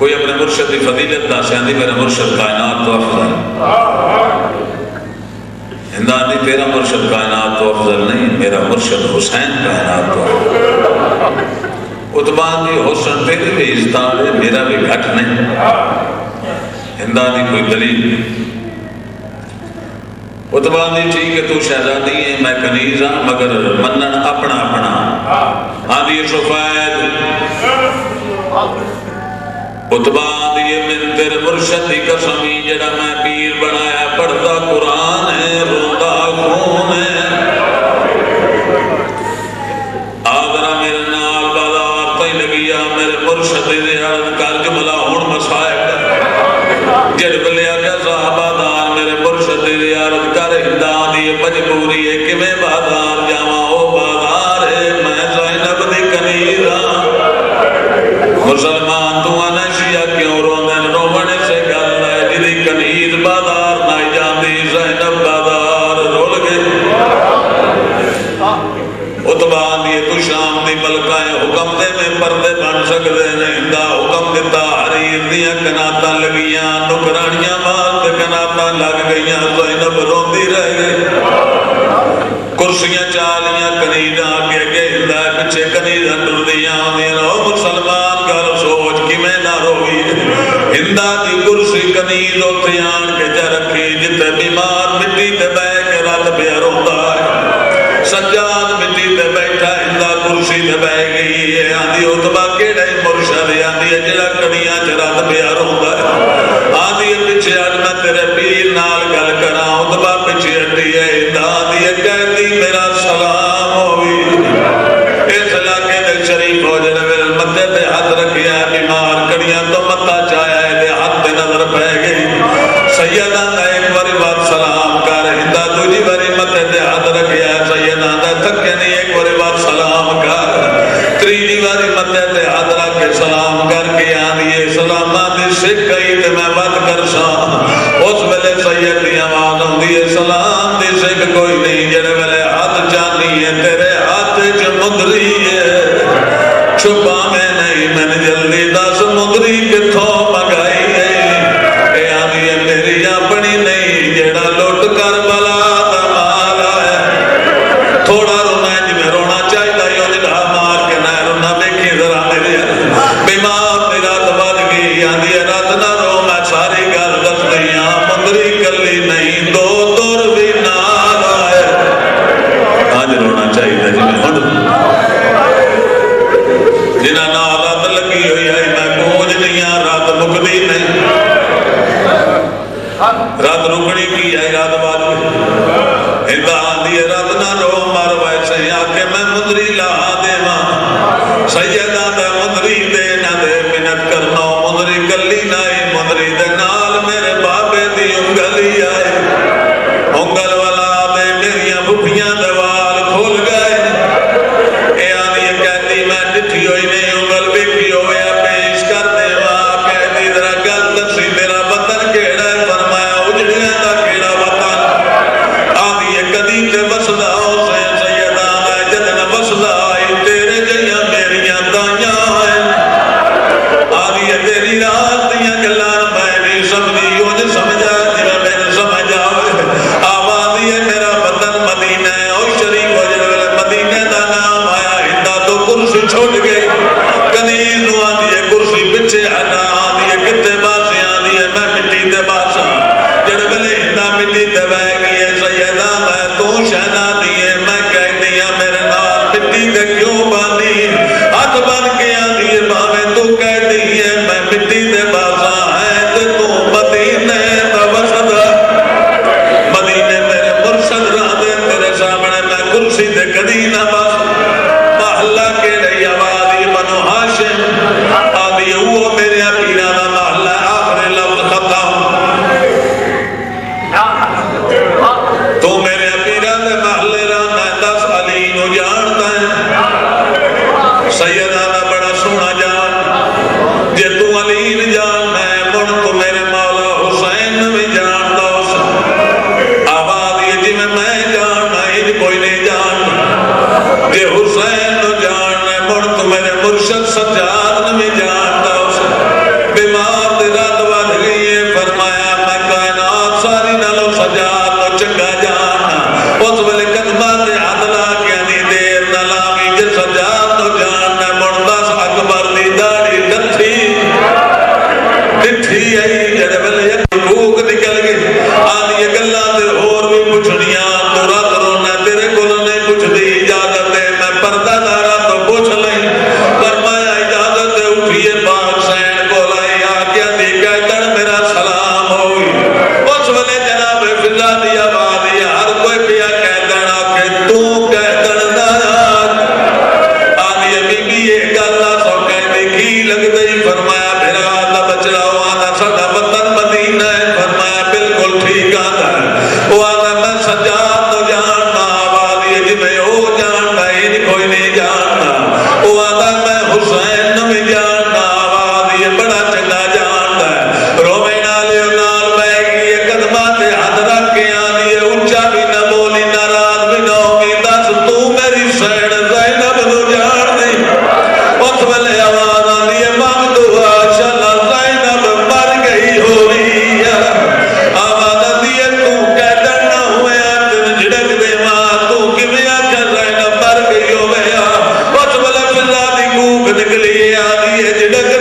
کوئی اپنے مرشد کی فضیلت داسے آندھی میرا مرشد کائنات تو افضل، ہند آندھی تیرا مرشد کائنات تو افضل نہیں، میرا مرشد حسین کائنات تو افضل۔ اتبان دی حسن تیرے بھی عزتان دے، میرا بھی گھٹ نہیں، ہند آندھی کوئی دلیل۔ اتبان دی ٹھیک ہے تو شہزادی ہے میں کنیز ہاں مگر منن اپنا اپنا، آندھی سفید اتبان دی من تیرے مرشد دی قسمی جڑا میں پیر بنایا، پڑھتا قرآن ہے روندہ خون ہے، آدھرا میرے نال بازار تے لگیا میرے مرشد دے عرض کر جملہ ہون مسائب جڑ بلیا کہ صحابہ دار میرے مرشد دے عرض کر ہندان دی مجبوری ہے کہ میں بازار جاواں، او بازار ہے میں زینب دی کنیز ہاں۔ مسلمان تو آنا شیعہ کیوں روندن رونے سے گل ہے، جدی کنیز بازار نہ جاندی زینب بازار رول گئی۔ اتبان یہ تو شام دی ملکائیں حکم دے میں پردے بن سکدے نے، ہندا حکم دیتا حریر دیاں کناتاں لگیاں، نکرانیاں مات کناتاں لگ گئیاں، زینب روندی رہ گئی۔ کرسیاں چالیاں کنیزاں آگے گئے، ہندا پچھے کنیزاں ٹر دیاں آندیاں، او مسلمان گل سوچ کی میں نہ روئی، ہندا دی کرسی کنیز اتھے آن کے جا رکھی، جتے بیمار مٹی تے بے کے رات پہ روندا ہے، سجاد مٹی تے بیٹھا ہندا کرسی تے بے گئی ہے، آندھی اتبا کیڑے مرشد آندھی جڑا کڑیاں چ رات پہ روندا ہے، آندھی پیچھے اج میں تیرے پیر نال گل کراں، اتبا پیچھے ہٹی ہے، ہندا آندھی کہندی میرا سلام ہوئی، اس علاقے دے شریف ہو جڑے میرے مدے تے ہاتھ رکھیا ہے، بیمار کڑیاں تو متا چایا ہے، دے ہاتھ تے نظر پہ گئی، سیدہ دا ایک باری بات سلام کر، ہندا دوجی باری مدے تے ہاتھ رکھیا ہے، سیدہ دا تھکے نہیں ایک باری بات سلام کر، تریجی باری مدے تے ہاتھ رکھ کے سلام کر کے آندھی سلامہ دی سکھ گئی تے میں بات کر ساں، اس ویلے سید دی آواز ہوندی ہے سلام دی سکھ کوئی نہیں، جڑے ویلے ہاتھ جانی ہے تیرے ہاتھ چ مندری ہے، چھپا میں نہیں میں نے جلدی دس مندری کتھوں منگائی ہے، اے آندھی ہے میری اپنی نہیں جڑا لٹ کر بلا دا مال ہے، تھوڑا رونا ہے جی میں رونا چاہتا ہی ہو جڑا مار کے نہ رونا بیکھی ذرا میرے بیمار دی رات بد گئی، آندھی ہے رات نہ رو میں ساری گل دس دیاں، مندری کلی نہیں دو دور بھی نال آئے، آج رونا چاہتا جی میں ہن جنہاں نال رات لگی ہوئی ہے میں پہنچ نہیں ہاں، رات مکدی نہیں، رات رکڑی کی ہے رات بعد ہندا آندھی ہے رات نہ رو مر ویسے آکے میں مندری لا دے ماں، سیدہ دا مندری دے نہ دے منت کرنا، مندری کلی نائی مندری دے نال میرے بابے دی انگلی آئے، انگل والا دے میریاں بھپیاں دے وال کھول گئے، اے آندھی کہتی میں ڈٹھی ہوئی نہیں انگل بیکی ہویا پیش کر دے وہاں، کہتی ذرا گل دسی میرا وطن کیڑا ہے، فرمایا اجڑیاں دا کیڑا وطن، آندھی کدی تے وسدا حسین سیدہ میں جدن وسدا آئی تیرے جیاں میریاں دائیاں ایسی آئی جڑے ویلے ایک بھوک نکل گئی آدھی گلاں تے ہور بھی پوچھنیاں تو رات رونا تیرے کول نہیں پوچھدی اجازت ہے میں پردہ دارا تو پوچھ لیں فرمایا اجازت ہے اٹھیے پاک سین کول آئی آگیا دی کہتن میرا سلام ہوئی اس ویلے جناب فضا دی آواز ہر کوئی پیا کہتن آ کے تو کہتن نہ آدھی بی بی یہ گلا سو کہنے کی لگ گئی فرمایا میرا آدھا بچڑا ہوا آدھا ساڈا وطن مدینہ ہے فرمایا بالکل ٹھیک آدھا ہے وہ آدھا میں سجاد تو جاننا آواز یہ جی میں او جاننا ان کوئی نہیں جاننا وہ آدھا میں حسین بھی جاننا آواز یہ بڑا چنگا جاننا ہے رومے نالے نال بہ گئی قدمات ہاتھ رکھ کے آدھی اونچا بھی نہ بولی ناراض بھی نہ ہوگی دس تو میری سین زینب نو جان دی اس ویلے آواز آدھی مانگ دعا چلا زینب مر گئی ہوئی آواز آدھی تو کہتن نہ ہوئے تین جھڑک دے ماں تو کیویں آکھے زینب مر گئی ہوئے اس ویلے فضا دی کوک نکلی آدھی جھڑک